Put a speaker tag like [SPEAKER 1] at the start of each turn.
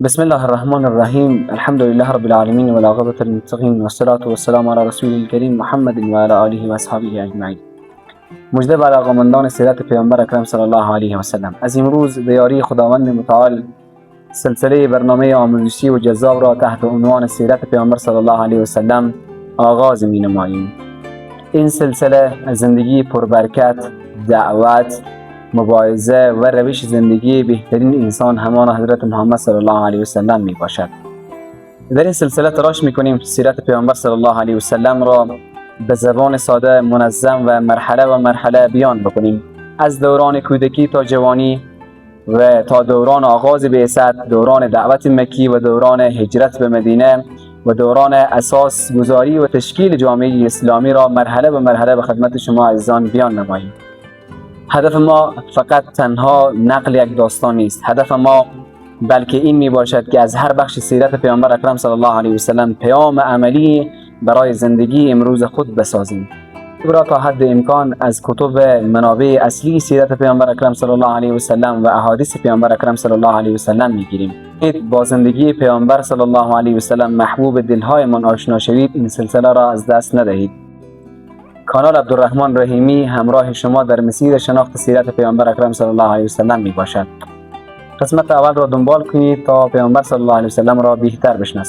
[SPEAKER 1] بسم الله الرحمن الرحیم. الحمد لله رب العالمین والعاقبة للمتقین والصلاة والسلام علی رسول الکریم محمد و علی آله و اصحابه اجمعین. مژده بر علاقه‌مندان سیرت پیامبر اکرم صلی الله علیه و سلم. از امروز به یاری خداوند متعال سلسله برنامه آموزشی و جذاب را تحت عنوان سیرت پیامبر صلی الله علیه و سلم آغاز می‌نماییم. این سلسله از زندگی پربرکت، دعوت، مبارزه و روش زندگی بهترین انسان همان حضرت محمد صلی الله علیه و سلم می باشد. در این سلسله تلاش میکنیم سیرت پیامبر صلی الله علیه و سلم را به زبان ساده، منظم و مرحله بیان بکنیم. از دوران کودکی تا جوانی و تا دوران آغاز بعثت، دوران دعوت مکی و دوران هجرت به مدینه و دوران اساس گذاری و تشکیل جامعه اسلامی را مرحله به مرحله به خدمت شما عزیزان بیان نماییم. هدف ما فقط تنها نقل یک داستان نیست. هدف ما بلکه این می باشد که از هر بخش سیرت پیامبر اکرم صلی الله علیه و سلم پیام عملی برای زندگی امروز خود بسازیم. را تا حد امکان از کتب منابع اصلی سیرت پیامبر اکرم صلی الله علیه و سلم و احادیث پیامبر اکرم صلی الله علیه و سلم میگیریم. با زندگی پیامبر صلی الله علیه و سلم محبوب دلهای من آشنا شوید. این سلسله را از دست ندهید. کانال عبدالرحمن رحیمی همراه شما در مسیر شناخت سیرت پیامبر اکرم صلی الله علیه و سلم می باشد. قسمت اول را دنبال کنید تا پیامبر صلی الله علیه و سلم را بهتر بشناسید.